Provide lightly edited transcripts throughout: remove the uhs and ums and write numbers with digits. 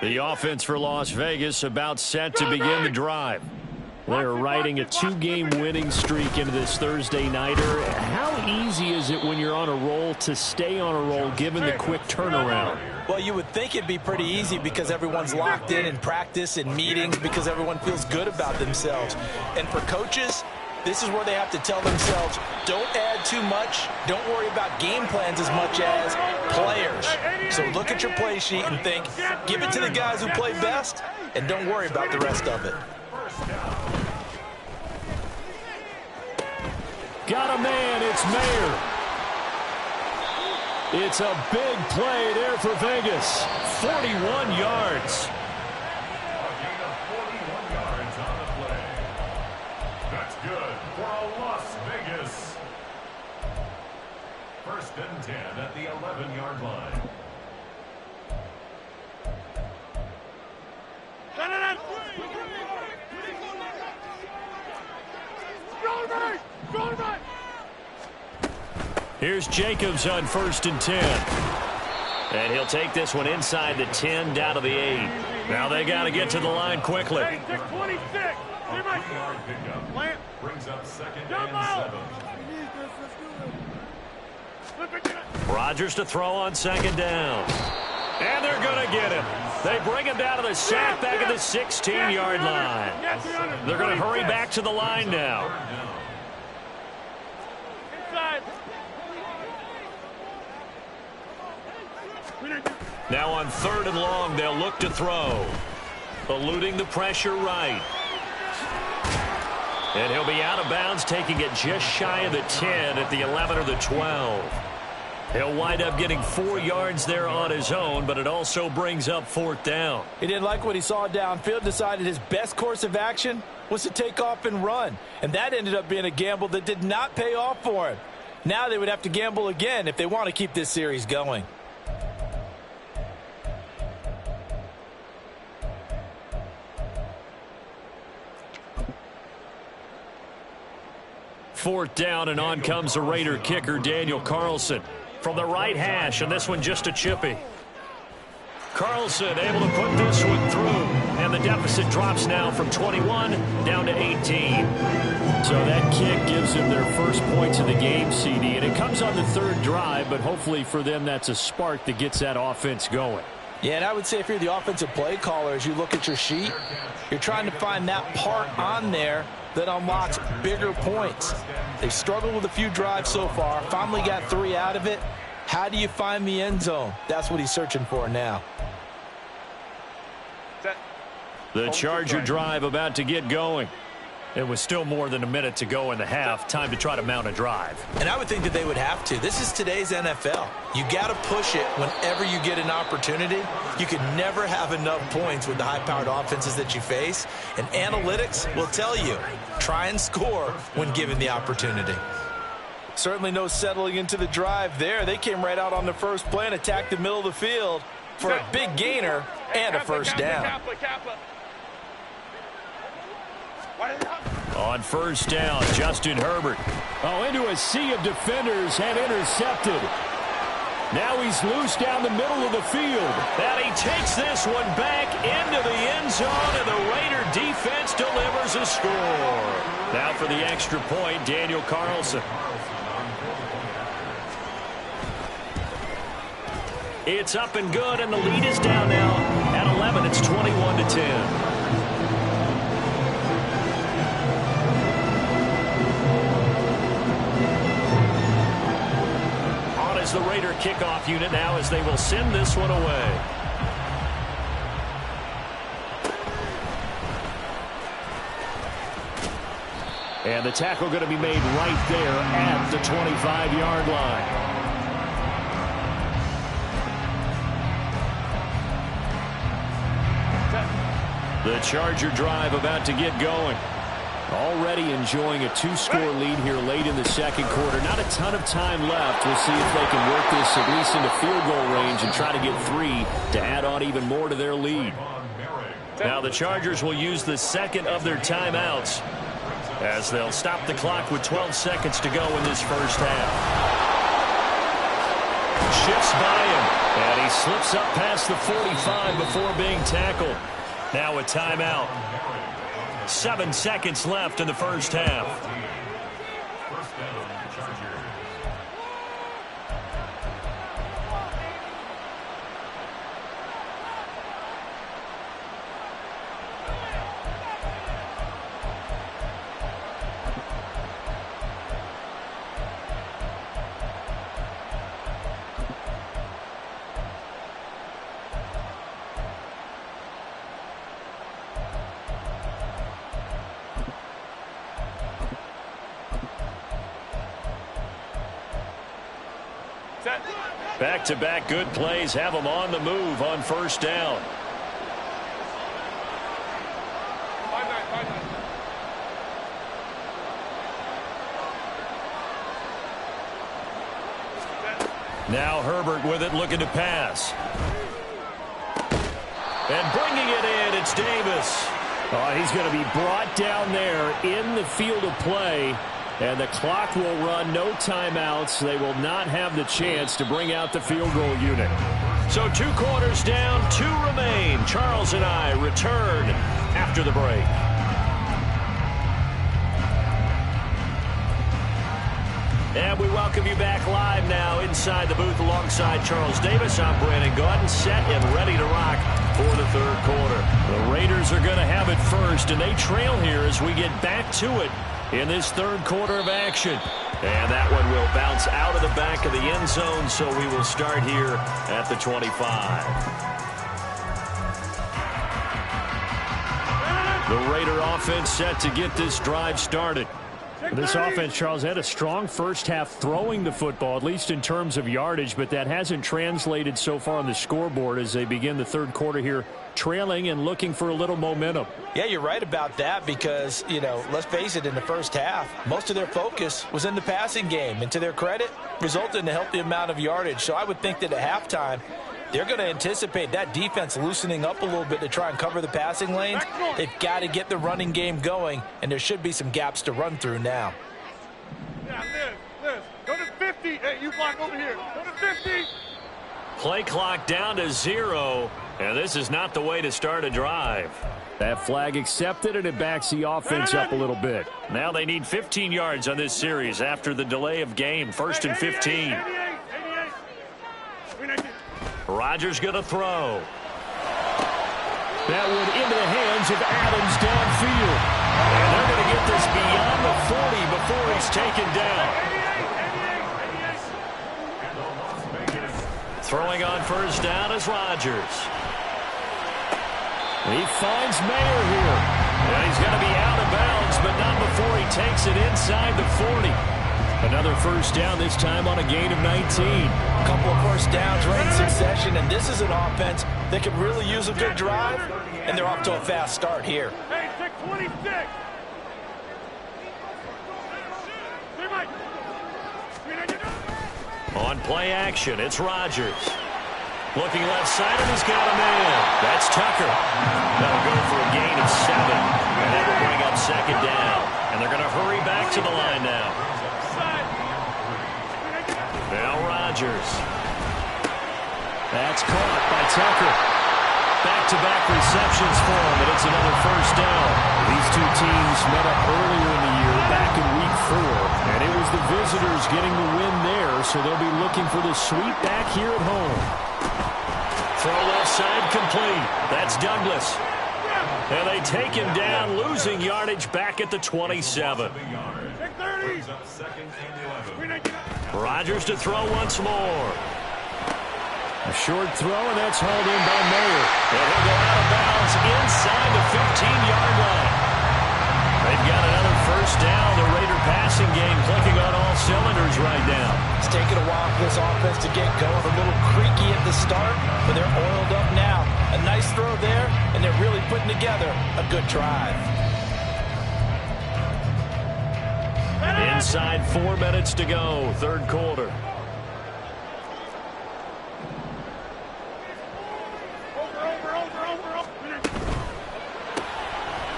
The offense for Las Vegas about set to begin the drive. They're riding a 2-game winning streak into this Thursday nighter. How easy is it when you're on a roll to stay on a roll given the quick turnaround? Well, you would think it'd be pretty easy because everyone's locked in practice and meetings because everyone feels good about themselves. And for coaches, this is where they have to tell themselves, don't add too much. Don't worry about game plans as much as players. So look at your play sheet and think, give it to the guys who play best, and don't worry about the rest of it. Got a man, it's Mayer. It's a big play there for Vegas. 41 yards. That's good for Las Vegas. First and 10 at the 11-yard line. Here's Jacobs on first and 10. And he'll take this one inside the 10 down to the 8. Now they got to get to the line quickly. 26. Brings up second and 7. Rodgers to throw on second down. And they're going to get him. They bring him down to the sack back at the 16-yard line. They're going to hurry back to the line now. Now on third and long, they'll look to throw. Eluding the pressure right. And he'll be out of bounds, taking it just shy of the 10 at the 11 or the 12. He'll wind up getting 4 yards there on his own, but it also brings up fourth down. He didn't like what he saw downfield, decided his best course of action was to take off and run. And that ended up being a gamble that did not pay off for him. Now they would have to gamble again if they want to keep this series going. Fourth down, and on comes the Raider kicker, Daniel Carlson. From the right hash, and this one just a chippy. Carlson able to put this one through, and the deficit drops now from 21 down to 18. So that kick gives them their first points of the game, CD, and it comes on the third drive, but hopefully for them that's a spark that gets that offense going. Yeah, and I would say if you're the offensive play caller, as you look at your sheet, you're trying to find that part on there that unlocks bigger points. They've struggled with a few drives so far, finally got 3 out of it. How do you find the end zone? That's what he's searching for now. The Charger drive about to get going. It was still more than a minute to go in the half. Time to try to mount a drive. And I would think that they would have to. This is today's NFL. You got to push it whenever you get an opportunity. You can never have enough points with the high-powered offenses that you face. And analytics will tell you, try and score when given the opportunity. Certainly no settling into the drive there. They came right out on the first play and attacked the middle of the field for a big gainer and a first down. On first down, Justin Herbert. Oh, into a sea of defenders and intercepted. Now he's loose down the middle of the field. And he takes this one back into the end zone, and the Raider defense delivers a score. Now for the extra point, Daniel Carlson. It's up and good, and the lead is down now at 11. It's 21-10. The Raider kickoff unit now as they will send this one away. And the tackle going to be made right there at the 25-yard line. The Charger drive about to get going. Already enjoying a 2-score lead here late in the second quarter. Not a ton of time left. We'll see if they can work this at least into field goal range and try to get 3 to add on even more to their lead. Now the Chargers will use the second of their timeouts as they'll stop the clock with 12 seconds to go in this first half. shifts by him. And he slips up past the 45 before being tackled. Now a timeout. 7 seconds left in the first half. First down, Chargers. Back-to-back good plays have them on the move on first down. Now Herbert with it, looking to pass. And bringing it in, it's Davis. He's going to be brought down there in the field of play. And the clock will run, no timeouts. They will not have the chance to bring out the field goal unit. So 2 quarters down, 2 remain. Charles and I return after the break. And we welcome you back live now inside the booth alongside Charles Davis. I'm Brandon Gaudin, set and ready to rock for the third quarter. The Raiders are going to have it first, and they trail here as we get back to it in this third quarter of action. And that one will bounce out of the back of the end zone, so we will start here at the 25. The Raider offense set to get this drive started. This offense, Charles, had a strong first half throwing the football, at least in terms of yardage, but that hasn't translated so far on the scoreboard as they begin the third quarter here, trailing and looking for a little momentum. Yeah, you're right about that because, let's face it, in the first half, most of their focus was in the passing game. And to their credit, resulted in a healthy amount of yardage. So I would think that at halftime, they're going to anticipate that defense loosening up a little bit to try and cover the passing lanes. They've got to get the running game going, and there should be some gaps to run through now. Yeah, Liz, go to 50. Hey, you block over here. Go to 50. Play clock down to 0, and this is not the way to start a drive. That flag accepted, and it backs the offense up a little bit. Now they need 15 yards on this series after the delay of game. First and 15. 88. Rodgers going to throw. That one into the hands of Adams downfield. And they're going to get this beyond the 40 before he's taken down. Throwing on first down is Rodgers. He finds Mayer here. And he's going to be out of bounds, but not before he takes it inside the 40. Another first down, this time on a gain of 19. A couple of first downs right in succession, and this is an offense that could really use a good drive, and they're off to a fast start here. Hey, 626. On play action, it's Rodgers. Looking left side, and he's got a man. That's Tucker. That'll go for a gain of 7, and that will bring up second down. And they're going to hurry back to the line now. Now Rodgers. That's caught by Tucker. Back-to-back receptions for him, and it's another first down. These two teams met up earlier in the year, back in week 4, and it was the visitors getting the win there, so they'll be looking for the sweep back here at home. Throw left side complete. That's Douglas. And they take him down, losing yardage back at the 27. Rodgers to throw once more. A short throw, and that's hauled in by Mayer. And he'll go out of bounds inside the 15-yard line. They've got another first down. The Raider passing game clicking on all cylinders right now. It's taken a while for this offense to get going. A little creaky at the start, but they're oiled up now. A nice throw there, and they're really putting together a good drive. Inside 4 minutes to go, third quarter.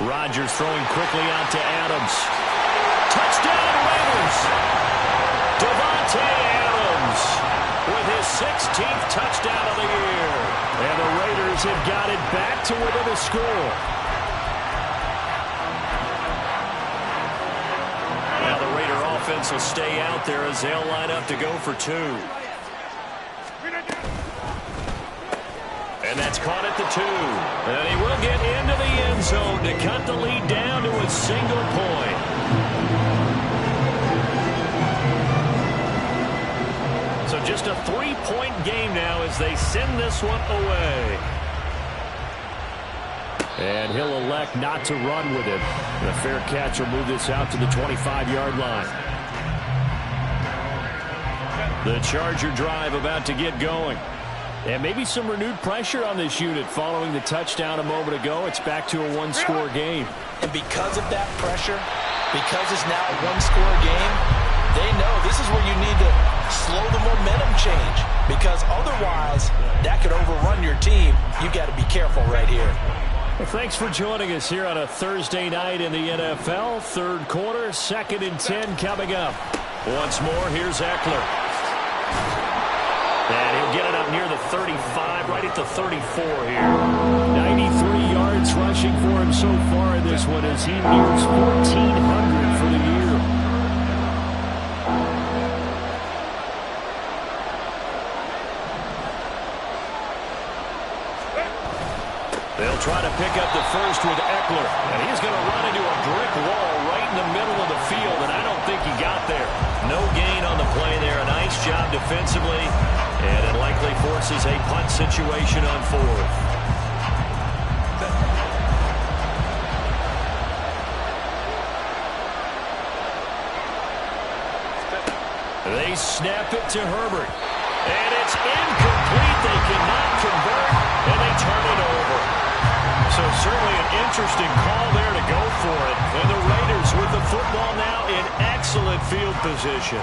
Rodgers throwing quickly out to Adams. Touchdown Raiders! Davante Adams with his 16th touchdown of the year. And the Raiders have got it back to within a score. Now the Raider offense will stay out there as they'll line up to go for 2. And that's caught at the 2. And he will get into the end zone to cut the lead down to a single point. So just a 3-point game now as they send this one away. And he'll elect not to run with it. And a fair catch will move this out to the 25-yard line. The Charger drive about to get going. And maybe some renewed pressure on this unit following the touchdown a moment ago. It's back to a one-score game. And because of that pressure, because it's now a one-score game, they know this is where you need to slow the momentum change. Because otherwise, that could overrun your team. You've got to be careful right here. Well, thanks for joining us here on a Thursday night in the NFL. Third quarter, 2nd and 10 coming up. Once more, here's Eckler. And he'll get it up near the 35, right at the 34 here. 93 yards rushing for him so far in this one as he nears 1,400 for the year. They'll try to pick up the first with Eckler. And he's going to run into a brick wall right in the middle of the field, and I don't think he got there. No gain on the play there. A nice job defensively. And it likely forces a punt situation on 4th. They snap it to Herbert. And it's incomplete. They cannot convert, and they turn it over. So certainly an interesting call there to go for it. And the Raiders with the football now in excellent field position.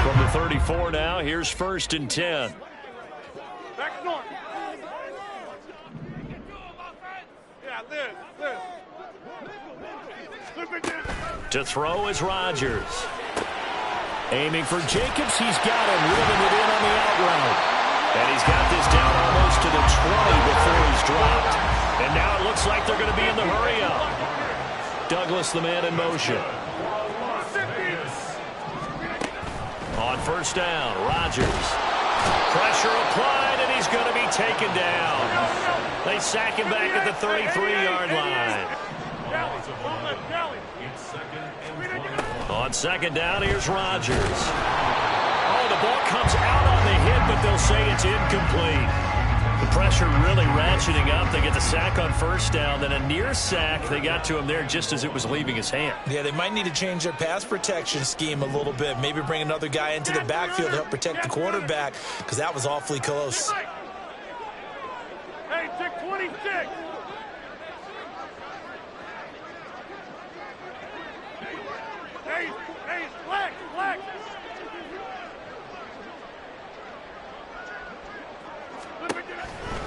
From the 34 now, here's 1st and 10. Back north. Yeah, this. To throw is Rodgers. Aiming for Jacobs. He's got him. Ribbing it in on the out route. And he's got this down almost to the 20 before he's dropped. And now it looks like they're going to be in the hurry up. Douglas, the man in motion. On 1st down, Rodgers. Pressure applied, and he's going to be taken down. They sack him back at the 33-yard line. On 2nd down, here's Rodgers. Oh, the ball comes out on the hit, but they'll say it's incomplete. The pressure really ratcheting up. They get the sack on 1st down, then a near sack. They got to him there just as it was leaving his hand. Yeah, they might need to change their pass protection scheme a little bit. Maybe bring another guy into the backfield to help protect the quarterback, because that was awfully close. 56. Hey, flex.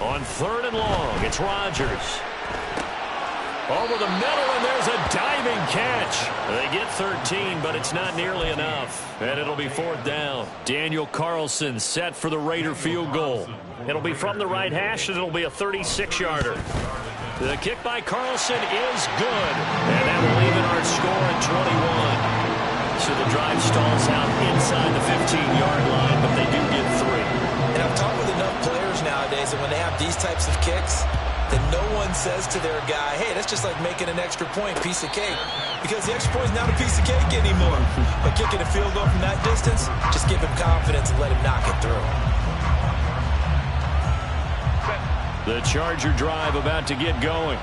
On 3rd and long, it's Rodgers. Over the middle, and there's a diving catch. They get 13, but it's not nearly enough. And it'll be 4th down. Daniel Carlson set for the Raider field goal. It'll be from the right hash, and it'll be a 36-yarder. The kick by Carlson is good. And that will even our score at 21. So the drive stalls out inside the 15-yard line, but they do get 3. And I've talked with enough players nowadays that when they have these types of kicks, then no one says to their guy, hey, that's just like making an extra point, piece of cake. Because the extra point is not a piece of cake anymore. But kicking a field goal from that distance, just give him confidence and let him knock it through. The Charger drive about to get going.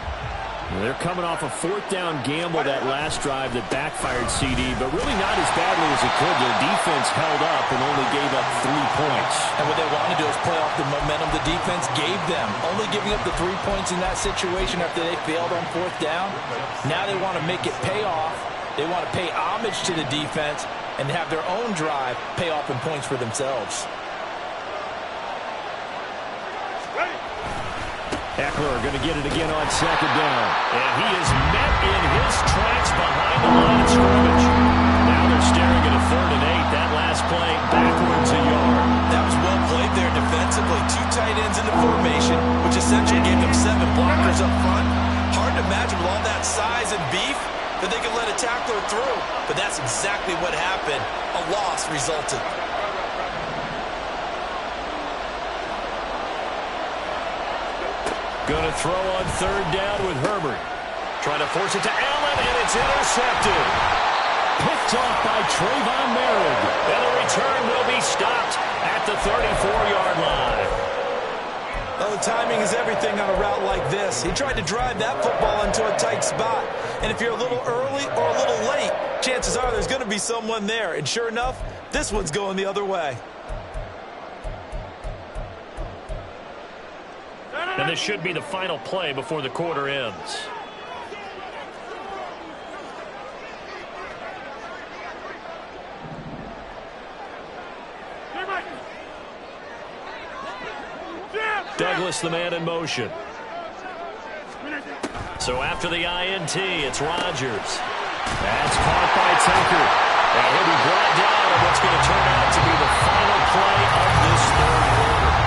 They're coming off a 4th down gamble that last drive that backfired CD, but really not as badly as it could. Their defense held up and only gave up 3 points. And what they want to do is play off the momentum the defense gave them. Only giving up the 3 points in that situation after they failed on 4th down. Now they want to make it pay off. They want to pay homage to the defense and have their own drive pay off in points for themselves. Eckler going to get it again on 2nd down. And he is met in his tracks behind the line of scrimmage. Now they're staring at a 3rd and 8. That last play backwards a yard. That was well played there defensively. 2 tight ends in the formation, which essentially gave them 7 blockers up front. Hard to imagine with all that size and beef that they could let a tackler through. But that's exactly what happened. A loss resulted. Going to throw on 3rd down with Herbert. Trying to force it to Allen, and it's intercepted. Picked off by Trayvon Merritt. And the return will be stopped at the 34-yard line. Well, the timing is everything on a route like this. He tried to drive that football into a tight spot. And if you're a little early or a little late, chances are there's going to be someone there. And sure enough, this one's going the other way. And this should be the final play before the quarter ends. Douglas, the man in motion. So after the INT, it's Rodgers. That's caught by Tucker. And he'll be brought down on what's going to turn out to be the final play of this 3rd quarter.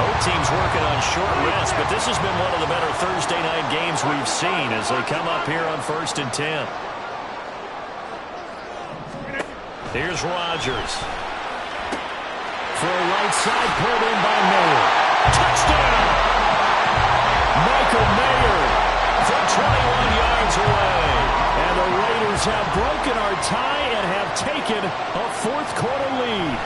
Both teams working on short rest, but this has been one of the better Thursday night games we've seen as they come up here on 1st and 10. Here's Rodgers. For a right side, pulled in by Mayer. Touchdown! Michael Mayer from 21 yards away. And the Raiders have broken our tie and have taken a 4th quarter lead.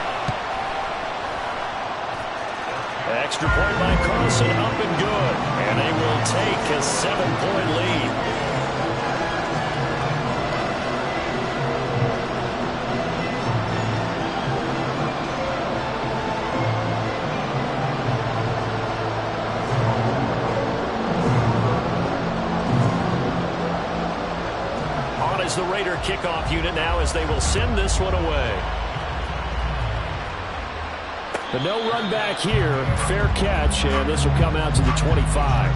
Extra point by Carlson, up and good. And they will take a 7-point lead. On is the Raider kickoff unit now as they will send this one away. But no run back here. Fair catch, and this will come out to the 25.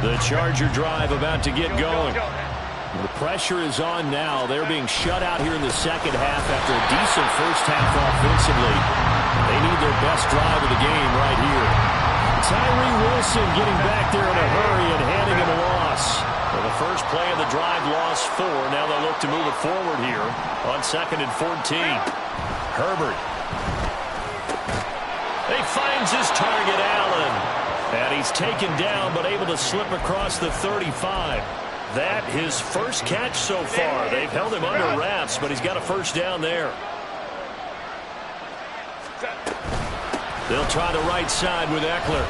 The Charger drive about to get going. The pressure is on now. They're being shut out here in the second half after a decent first half offensively. They need their best drive of the game right here. Tyree Wilson getting back there in a hurry and handing him a loss. Well, the first play of the drive lost 4. Now they'll look to move it forward here on 2nd and 14. Herbert. He finds his target, Allen. And he's taken down but able to slip across the 35. That his first catch so far. They've held him under wraps, but he's got a first down there. They'll try the right side with Eckler.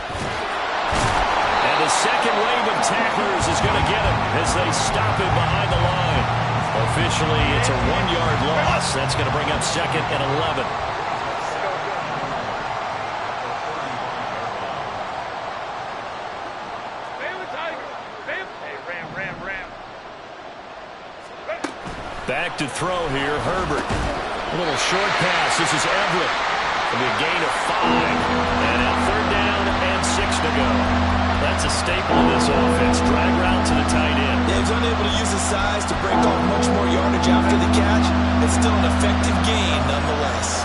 And And a second wave of tacklers is going to get him as they stop him behind the line. Officially, it's a 1-yard loss. That's going to bring up 2nd and 11. Back to throw here, Herbert. A little short pass. This is Everett. It'll be a gain of 5. And at 3rd down and 6 to go. That's a staple of this offense. Drag route to the tight end. Yeah, he's unable to use his size to break off much more yardage after the catch. It's still an effective gain nonetheless.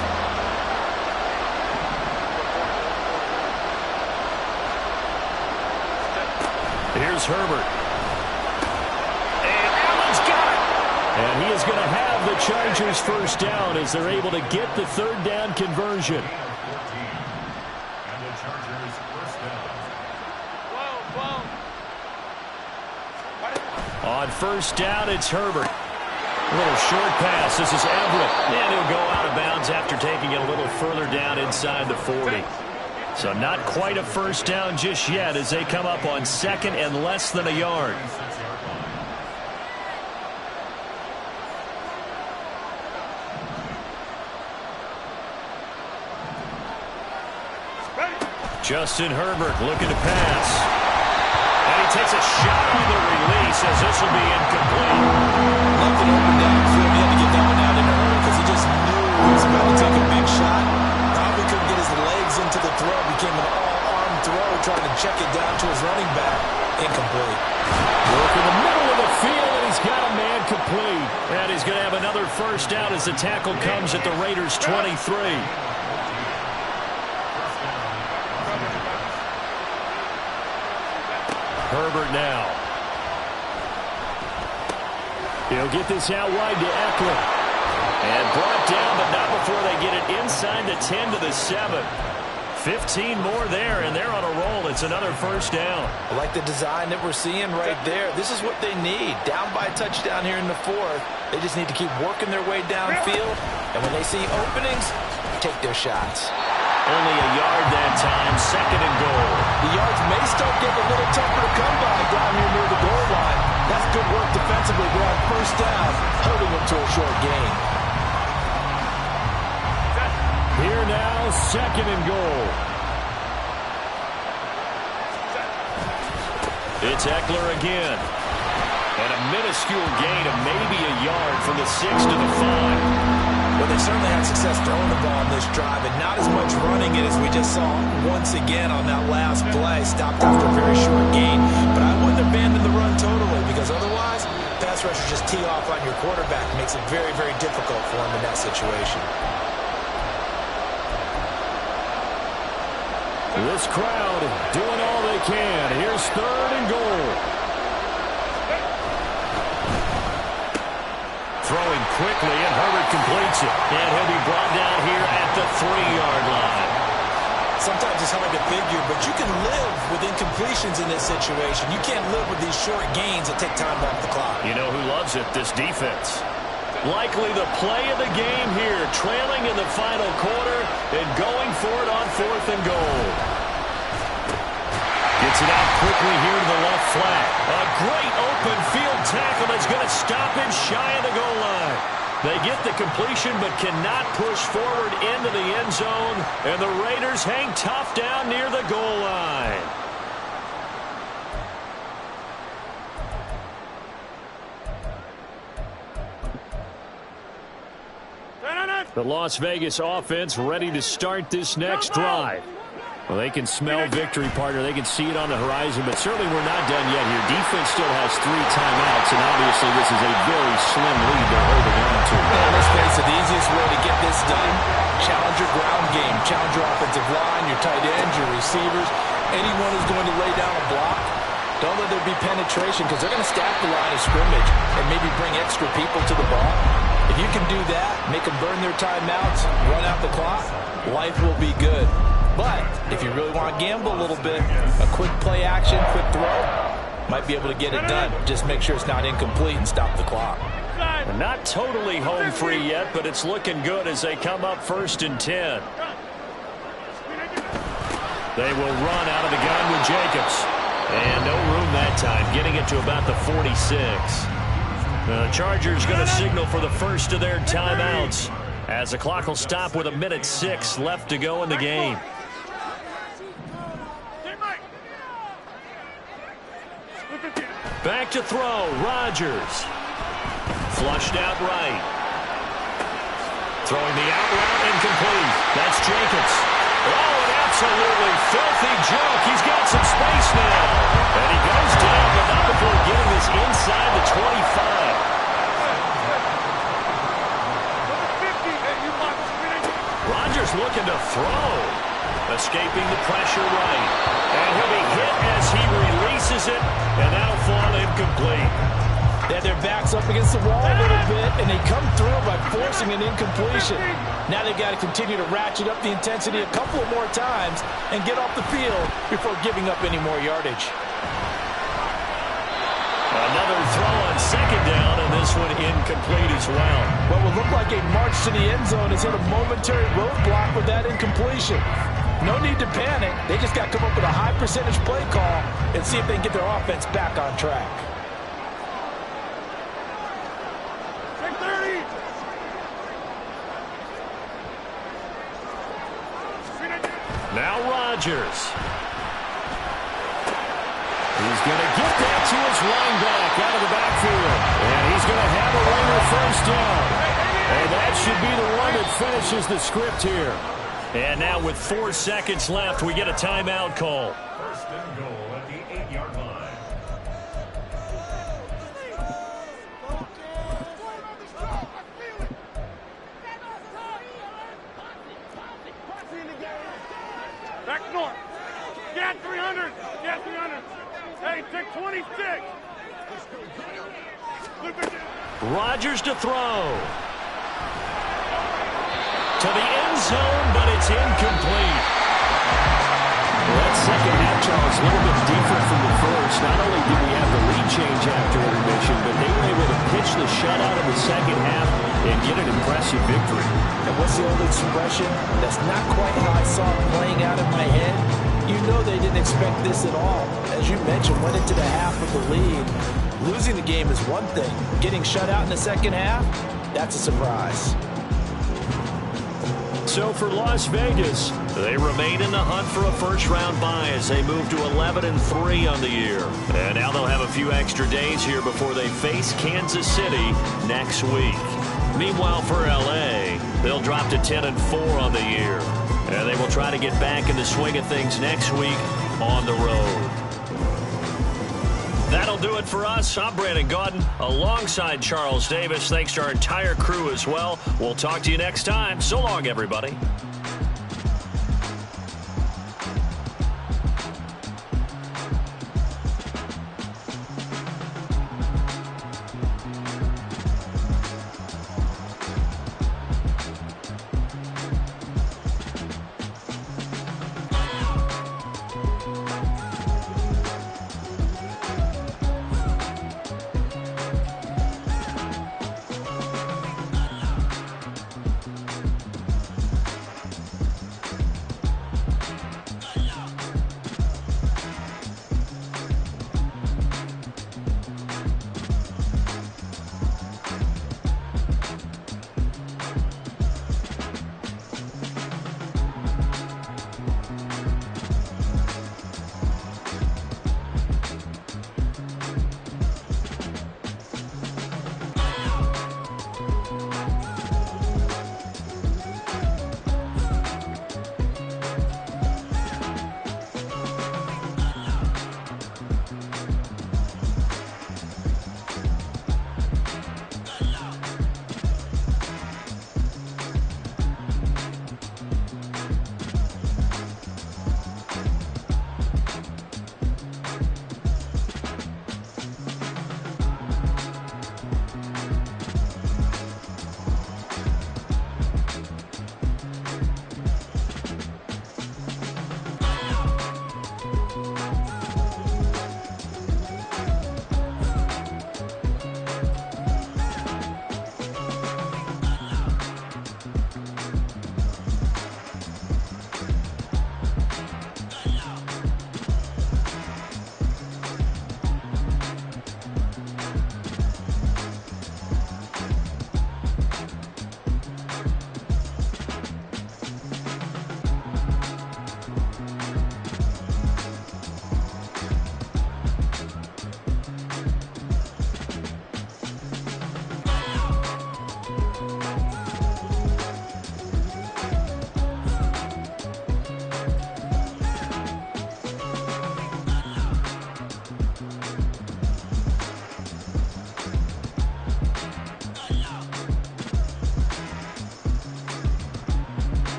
Here's Herbert. And Allen's got it. And he is going to have the Chargers first down as they're able to get the 3rd down conversion. And the Chargers first down. On 1st down, it's Herbert. A little short pass. This is Everett. And he'll go out of bounds after taking it a little further down inside the 40. So not quite a first down just yet as they come up on 2nd and less than a yard. Justin Herbert looking to pass. And he takes a shot on the release as this will be incomplete. Nothing open downfield. He had to get that one out in a hurry because he just knew he was about to take a big shot. Probably couldn't get his legs into the throw. Became an all-arm throw trying to check it down to his running back. Incomplete. Work in the middle of the field, and he's got a man complete. And he's going to have another first down as the tackle comes at the Raiders' 23. Herbert now. He'll get this out wide to Eckler. And brought down, but not before they get it inside the 10 to the 7. 15 more there, and they're on a roll. It's another first down. I like the design that we're seeing right there. This is what they need. Down by a touchdown here in the 4th. They just need to keep working their way downfield. And when they see openings, take their shots. Only a yard that time, 2nd and goal. The yards may start getting a little tougher to come by down here near the goal line. That's good work defensively. We're on 1st down, holding them to a short gain. Here now, 2nd and goal. It's Eckler again. And a minuscule gain of maybe a yard from the 6 to the 5. Well, they certainly had success throwing the ball on this drive, and not as much running it as we just saw once again on that last play. Stopped after a very short gain, but I wouldn't abandon the run totally because otherwise, pass rushers just tee off on your quarterback. Makes it very, very difficult for him in that situation. This crowd doing all they can. Here's 3rd and goal. Throwing quickly, and Herbert completes it. And he'll be brought down here at the 3-yard line. Sometimes it's hard to figure, but you can live with incompletions in this situation. You can't live with these short gains that take time off the clock. You know who loves it? This defense. Likely the play of the game here, trailing in the final quarter and going for it on 4th and goal. Gets it out quickly here to the left flat. A great open field tackle that's going to stop him shy of the goal line. They get the completion but cannot push forward into the end zone, and the Raiders hang tough down near the goal line. The Las Vegas offense ready to start this next drive. Well, they can smell victory, partner. They can see it on the horizon, but certainly we're not done yet here. Defense still has 3 timeouts, and obviously this is a very slim lead they're holding on to. Well, let's face it, the easiest way to get this done, challenge your ground game, challenge your offensive line, your tight ends, your receivers, anyone who's going to lay down a block. Don't let there be penetration because they're going to stack the line of scrimmage and maybe bring extra people to the ball. If you can do that, make them burn their timeouts, run out the clock, life will be good. But if you really want to gamble a little bit, a quick play action, quick throw, might be able to get it done. Just make sure it's not incomplete and stop the clock. We're not totally home free yet, but it's looking good as they come up 1st and 10. They will run out of the gun with Jacobs. And no room that time, getting it to about the 46. The Chargers going to signal for the first of their timeouts as the clock will stop with 1:06 left to go in the game. Back to throw, Rodgers. Flushed out right. Throwing the out route, incomplete. That's Jacobs. Oh, an absolutely filthy joke. He's got some space now. And he goes down, but not before getting this inside the 25. Rodgers looking to throw. Escaping the pressure right. And he'll be hit as he releases it, and that'll fall incomplete. They had their backs up against the wall a little bit, and they come through by forcing an incompletion. Now they've got to continue to ratchet up the intensity a couple of more times and get off the field before giving up any more yardage. Another throw on second down, and this one incomplete as well. What will look like a march to the end zone has hit a momentary roadblock with that incompletion. No need to panic. They just got to come up with a high percentage play call and see if they can get their offense back on track. Now Rodgers. He's going to get that to his running back out of the backfield. And he's going to have a Raider first down. And that should be the one that finishes the script here. And now with 4 seconds left, we get a timeout call. First and goal at the 8-yard line. Back north. Get 300. Get 300. Hey, take 26. Rodgers to throw. To the end zone, but it's incomplete. Well, that second half, Charles, a little bit different from the first. Not only did we have the lead change after intermission, but they were able to pitch the shutout in the second half and get an impressive victory. And what's the old expression? That's not quite how I saw it playing out in my head. You know they didn't expect this at all. As you mentioned, went into the half with the lead. Losing the game is one thing. Getting shut out in the second half, that's a surprise. So for Las Vegas, they remain in the hunt for a first-round bye as they move to 11-3 on the year. And now they'll have a few extra days here before they face Kansas City next week. Meanwhile, for L.A., they'll drop to 10-4 on the year. And they will try to get back in the swing of things next week on the road. That'll do it for us. I'm Brandon Gaudin alongside Charles Davis. Thanks to our entire crew as well. We'll talk to you next time. So long, everybody.